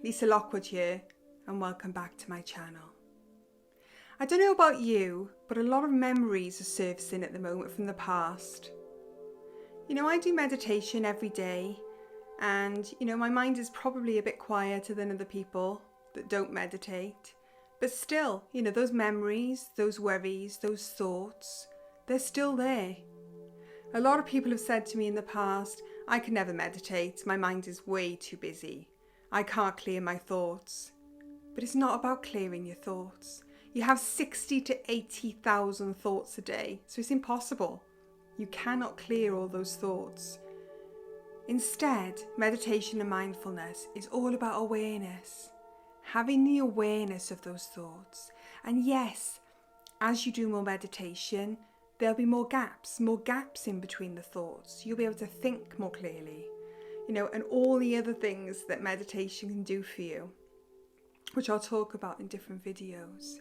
Lisa Lockwood here, and welcome back to my channel. I don't know about you, but a lot of memories are surfacing at the moment from the past. I do meditation every day, and my mind is probably a bit quieter than other people that don't meditate. But still, those memories, those worries, those thoughts, they're still there. A lot of people have said to me in the past, I can never meditate, my mind is way too busy. I can't clear my thoughts. But it's not about clearing your thoughts. You have 60 to 80,000 thoughts a day, so it's impossible. You cannot clear all those thoughts. Instead, meditation and mindfulness is all about awareness. Having the awareness of those thoughts. And yes, as you do more meditation, there'll be more gaps in between the thoughts. You'll be able to think more clearly. And all the other things that meditation can do for you, which I'll talk about in different videos.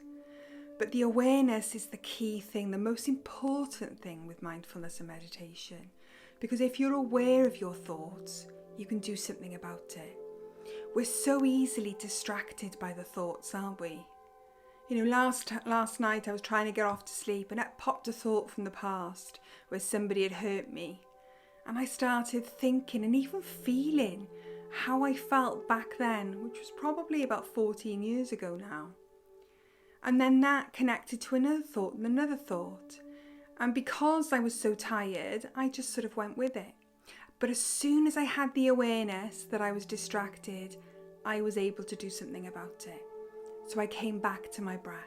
But the awareness is the key thing, the most important thing with mindfulness and meditation. Because if you're aware of your thoughts, you can do something about it. We're so easily distracted by the thoughts, aren't we? Last night I was trying to get off to sleep and it popped a thought from the past where somebody had hurt me. And I started thinking and even feeling how I felt back then, which was probably about 14 years ago now. And then that connected to another thought and another thought. And because I was so tired, I just sort of went with it. But as soon as I had the awareness that I was distracted, I was able to do something about it. So I came back to my breath.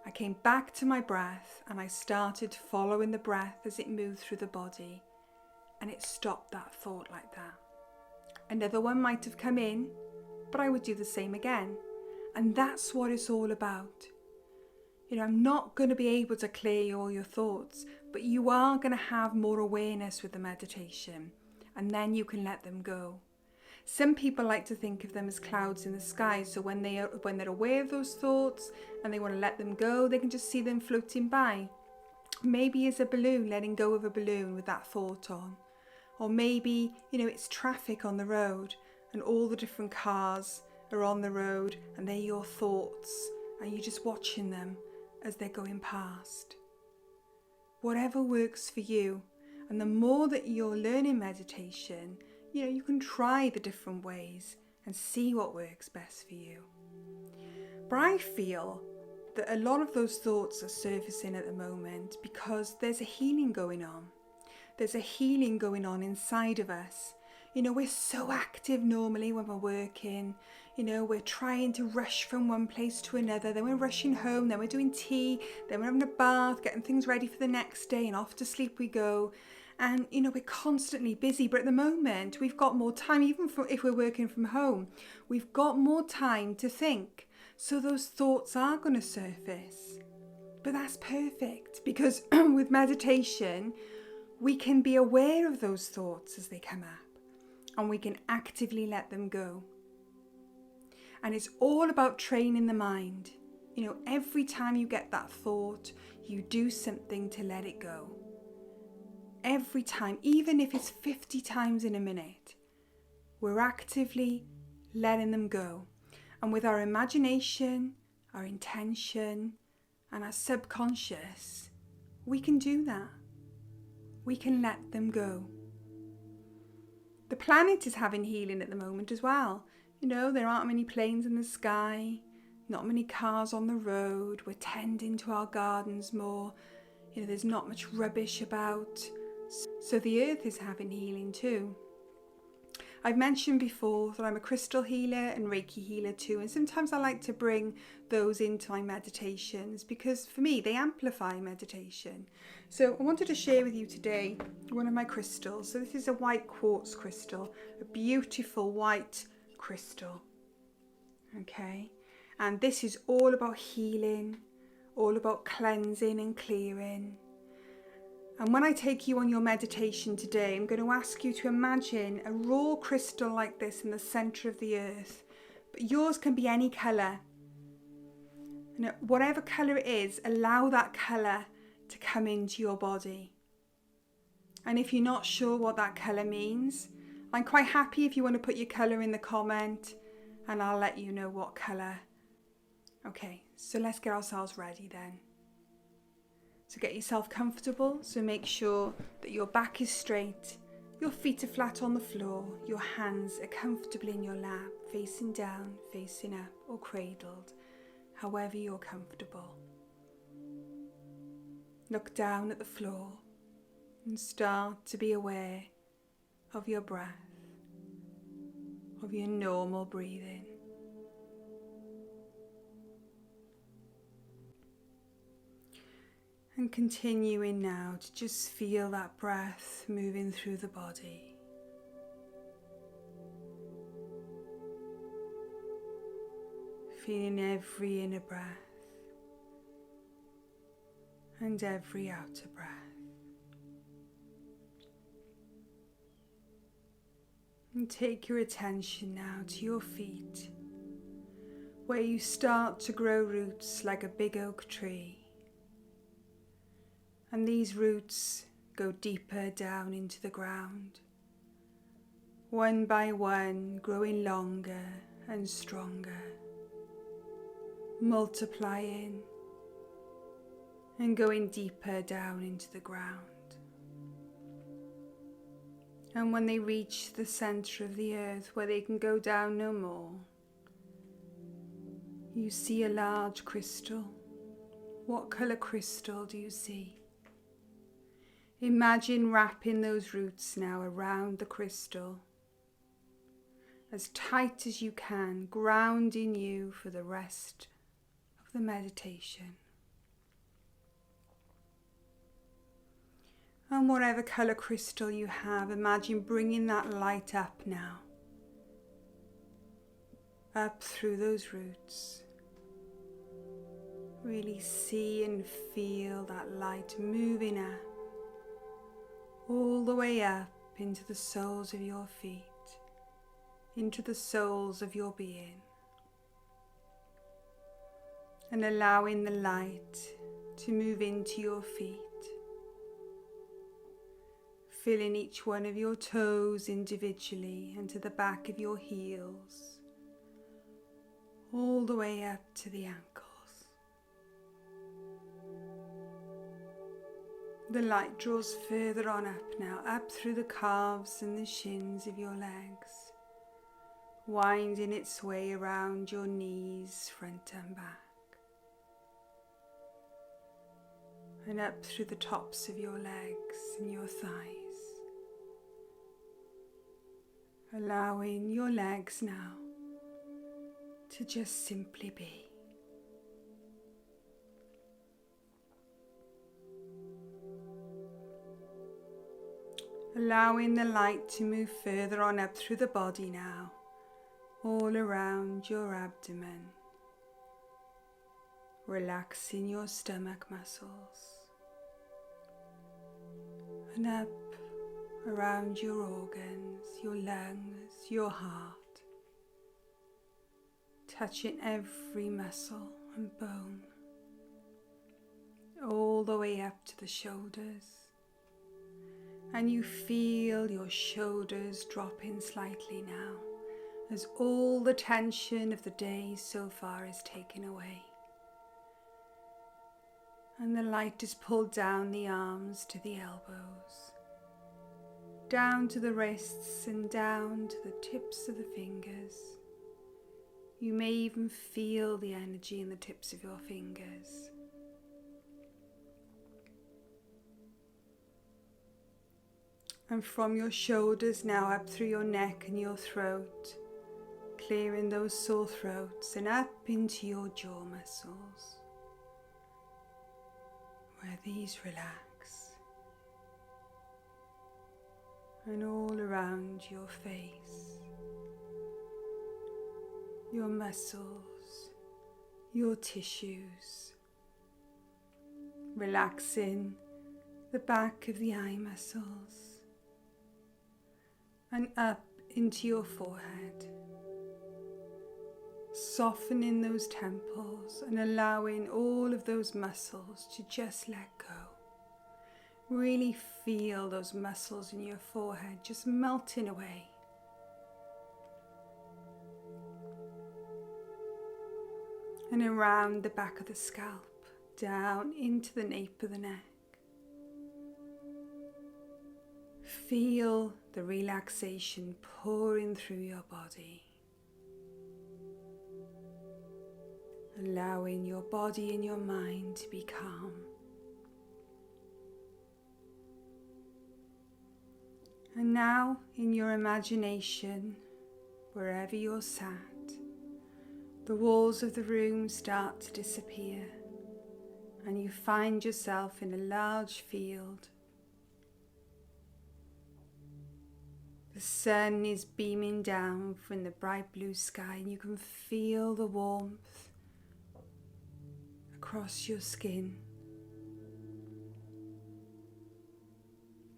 I came back to my breath and I started following the breath as it moved through the body. And it stopped that thought like that. Another one might have come in, but I would do the same again. And that's what it's all about. I'm not going to be able to clear all your thoughts, but you are going to have more awareness with the meditation, and then you can let them go. Some people like to think of them as clouds in the sky, so when they're aware of those thoughts and they want to let them go, they can just see them floating by. Maybe as a balloon, letting go of a balloon with that thought on. Or maybe, it's traffic on the road and all the different cars are on the road and they're your thoughts and you're just watching them as they're going past. Whatever works for you. And the more that you're learning meditation, you can try the different ways and see what works best for you. But I feel that a lot of those thoughts are surfacing at the moment because there's a healing going on. There's a healing going on inside of us. We're so active normally when we're working. We're trying to rush from one place to another. Then we're rushing home. Then we're doing tea. Then we're having a bath, getting things ready for the next day, and off to sleep we go. And, we're constantly busy. But at the moment, we've got more time, even if we're working from home. We've got more time to think. So those thoughts are going to surface. But that's perfect because with meditation, we can be aware of those thoughts as they come up and we can actively let them go. And it's all about training the mind. Every time you get that thought, you do something to let it go. Every time, even if it's 50 times in a minute, we're actively letting them go. And with our imagination, our intention, and our subconscious, we can do that. We can let them go. The planet is having healing at the moment as well. There aren't many planes in the sky, not many cars on the road. We're tending to our gardens more. There's not much rubbish about. So the earth is having healing too. I've mentioned before that I'm a crystal healer and Reiki healer too, and sometimes I like to bring those into my meditations because for me they amplify meditation. So I wanted to share with you today one of my crystals. So this is a white quartz crystal, a beautiful white crystal. Okay, and this is all about healing, all about cleansing and clearing. And when I take you on your meditation today, I'm going to ask you to imagine a raw crystal like this in the centre of the earth. But yours can be any colour. Whatever colour it is, allow that colour to come into your body. And if you're not sure what that colour means, I'm quite happy if you want to put your colour in the comment and I'll let you know what colour. Okay, so let's get ourselves ready then. So get yourself comfortable, so make sure that your back is straight, your feet are flat on the floor, your hands are comfortably in your lap, facing down, facing up, or cradled, however you're comfortable. Look down at the floor and start to be aware of your breath, of your normal breathing. And continuing now to just feel that breath moving through the body. Feeling every inner breath and every outer breath. And take your attention now to your feet, where you start to grow roots like a big oak tree. And these roots go deeper down into the ground, one by one growing longer and stronger, multiplying and going deeper down into the ground. And when they reach the centre of the earth where they can go down no more, you see a large crystal. What colour crystal do you see? Imagine wrapping those roots now around the crystal, as tight as you can, grounding you for the rest of the meditation. And whatever colour crystal you have, imagine bringing that light up now, up through those roots. Really see and feel that light moving up, all the way up into the soles of your feet, into the soles of your being, and allowing the light to move into your feet, filling each one of your toes individually and to the back of your heels, all the way up to the ankles. The light draws further on up now, up through the calves and the shins of your legs, winding its way around your knees, front and back, and up through the tops of your legs and your thighs, allowing your legs now to just simply be. Allowing the light to move further on up through the body now, all around your abdomen, relaxing your stomach muscles, and up around your organs, your lungs, your heart, touching every muscle and bone, all the way up to the shoulders. And you feel your shoulders dropping slightly now, as all the tension of the day so far is taken away. And the light is pulled down the arms to the elbows, down to the wrists and down to the tips of the fingers. You may even feel the energy in the tips of your fingers. And from your shoulders now up through your neck and your throat, clearing those sore throats, and up into your jaw muscles, where these relax, and all around your face, your muscles, your tissues, relaxing the back of the eye muscles, and up into your forehead, softening those temples and allowing all of those muscles to just let go. Really feel those muscles in your forehead just melting away. and around the back of the scalp, down into the nape of the neck. Feel the relaxation pouring through your body, allowing your body and your mind to be calm. And now, in your imagination, wherever you're sat, the walls of the room start to disappear, and you find yourself in a large field. The sun is beaming down from the bright blue sky, and you can feel the warmth across your skin.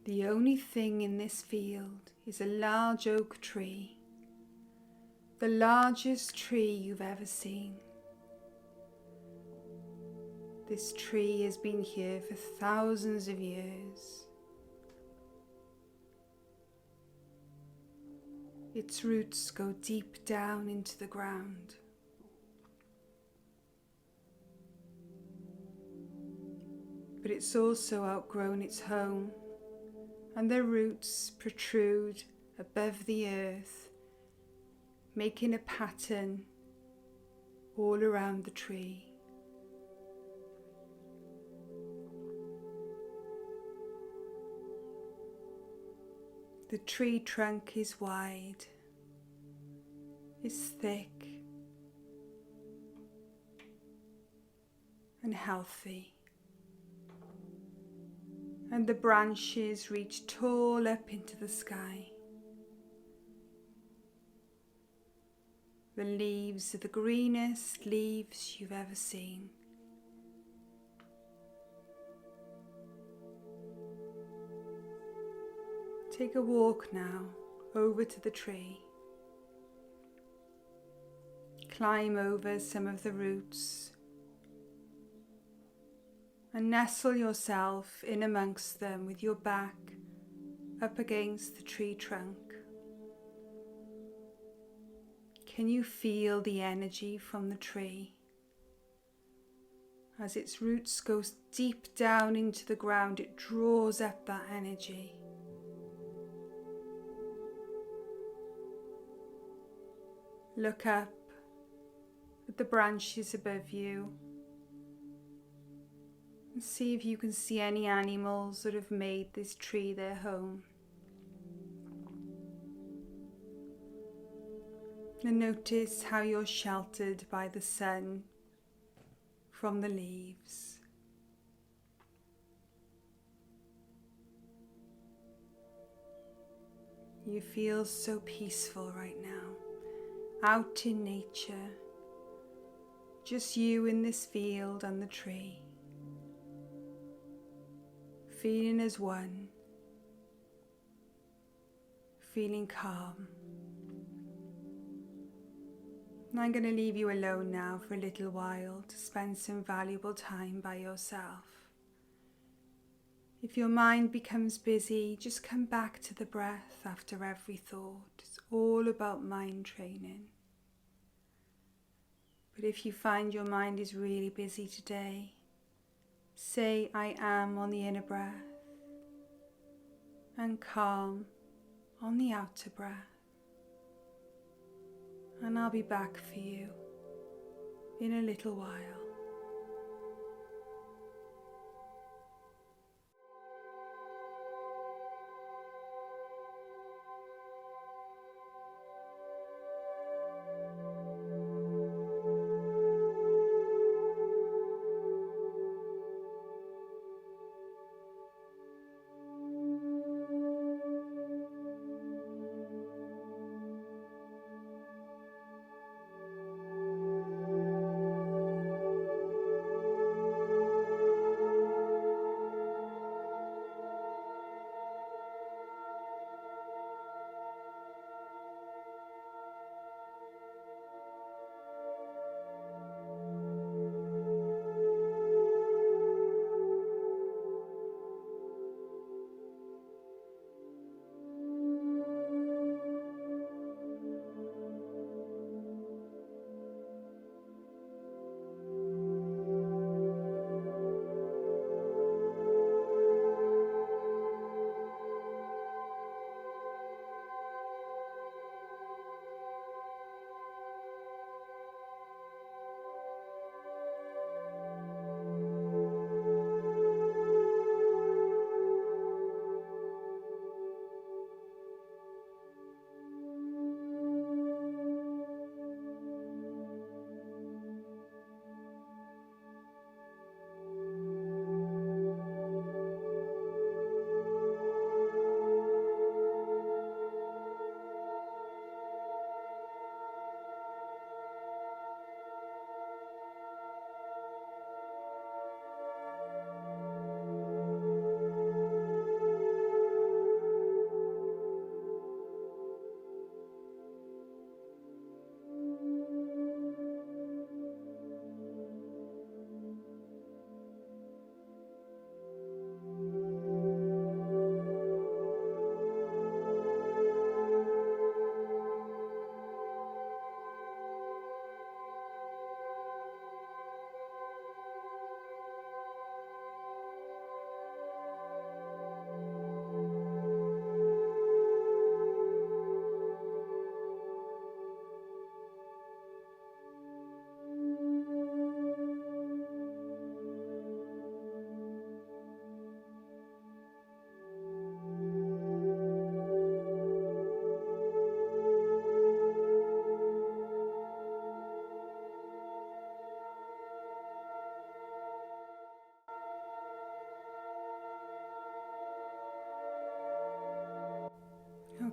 The only thing in this field is a large oak tree, the largest tree you've ever seen. This tree has been here for thousands of years. Its roots go deep down into the ground. But it's also outgrown its home, and the roots protrude above the earth, making a pattern all around the tree. The tree trunk is wide, is thick and healthy, and the branches reach tall up into the sky. The leaves are the greenest leaves you've ever seen. Take a walk now over to the tree. Climb over some of the roots and nestle yourself in amongst them with your back up against the tree trunk. Can you feel the energy from the tree? As its roots go deep down into the ground, it draws up that energy. Look up at the branches above you and see if you can see any animals that have made this tree their home. And notice how you're sheltered by the sun from the leaves. You feel so peaceful right now, out in nature, just you in this field and the tree, feeling as one, feeling calm. And I'm going to leave you alone now for a little while to spend some valuable time by yourself. If your mind becomes busy, just come back to the breath after every thought. It's all about mind training. But if you find your mind is really busy today, say I am on the inner breath and calm on the outer breath. And I'll be back for you in a little while.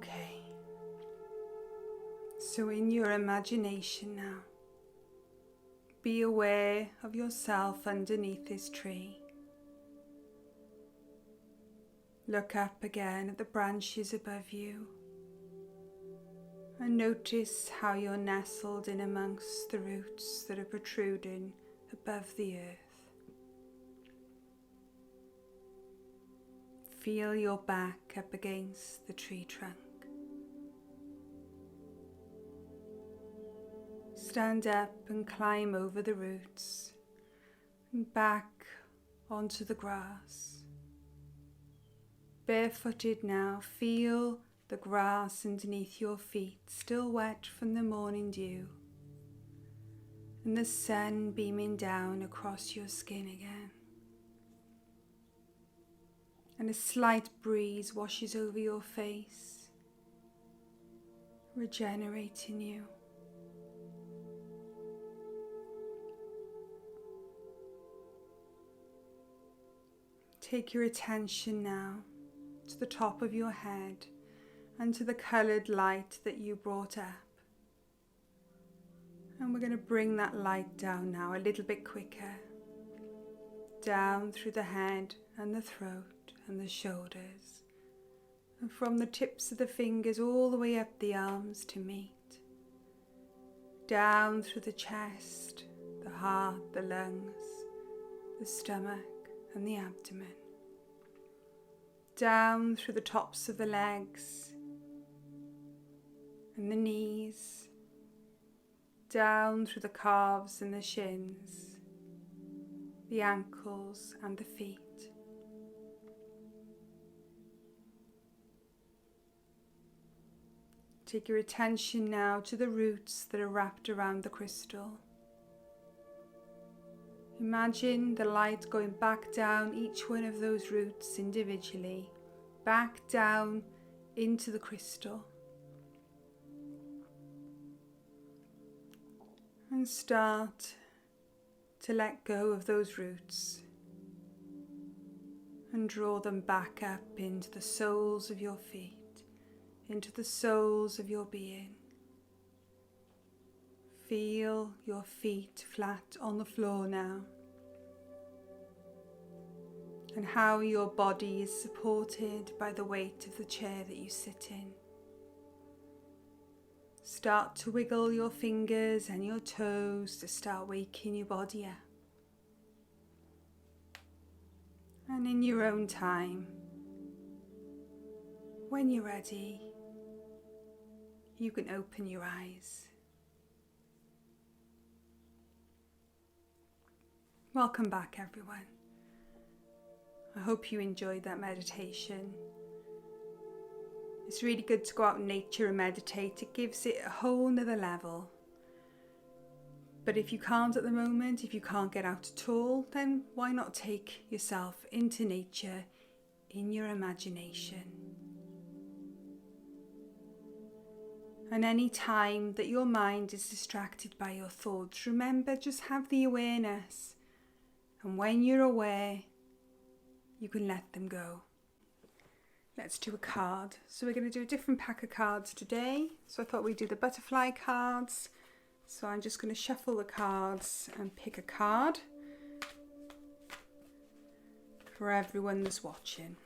Okay. So in your imagination now, be aware of yourself underneath this tree. Look up again at the branches above you and notice how you're nestled in amongst the roots that are protruding above the earth. Feel your back up against the tree trunk. Stand up and climb over the roots and back onto the grass. Barefooted now, feel the grass underneath your feet, still wet from the morning dew, and the sun beaming down across your skin again. And a slight breeze washes over your face, regenerating you. Take your attention now to the top of your head and to the coloured light that you brought up. And we're going to bring that light down now a little bit quicker. Down through the head and the throat and the shoulders. And from the tips of the fingers all the way up the arms to meet. Down through the chest, the heart, the lungs, the stomach and the abdomen. Down through the tops of the legs and the knees, down through the calves and the shins, the ankles and the feet. Take your attention now to the roots that are wrapped around the crystal. Imagine the light going back down each one of those roots individually, back down into the crystal. And start to let go of those roots and draw them back up into the soles of your feet, into the soles of your being. Feel your feet flat on the floor now, and how your body is supported by the weight of the chair that you sit in. Start to wiggle your fingers and your toes to start waking your body up. And in your own time, when you're ready, you can open your eyes. Welcome back, everyone. I hope you enjoyed that meditation. It's really good to go out in nature and meditate. It gives it a whole nother level. But if you can't at the moment, if you can't get out at all, then why not take yourself into nature in your imagination? And any time that your mind is distracted by your thoughts, remember, just have the awareness. And when you're aware, you can let them go. Let's do a card. So we're going to do a different pack of cards today. So I thought we'd do the butterfly cards. So I'm just going to shuffle the cards and pick a card for everyone that's watching.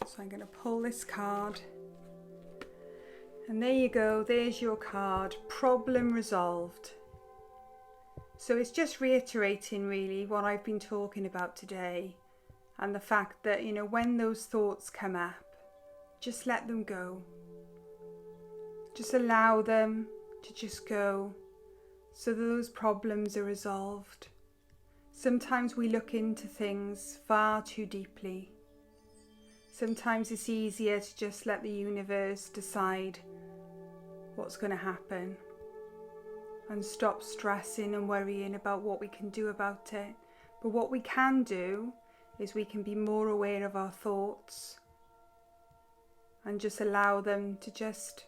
So I'm going to pull this card. And there you go. There's your card. Problem resolved. So it's just reiterating really what I've been talking about today, and the fact that, when those thoughts come up, just let them go. Just allow them to just go so that those problems are resolved. Sometimes we look into things far too deeply. Sometimes it's easier to just let the universe decide what's going to happen and stop stressing and worrying about what we can do about it. But what we can do is we can be more aware of our thoughts and just allow them to just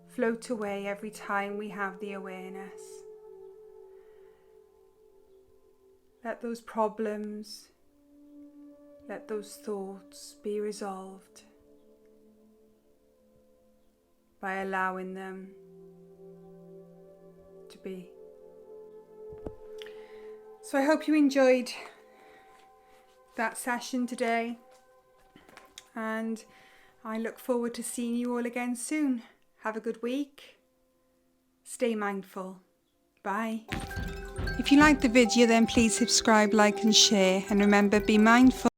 float away every time we have the awareness. Let those problems, let those thoughts be resolved. by allowing them to be. So I hope you enjoyed that session today, and I look forward to seeing you all again soon. Have a good week. Stay mindful. Bye. If you liked the video, then please subscribe, like and share, and remember, be mindful.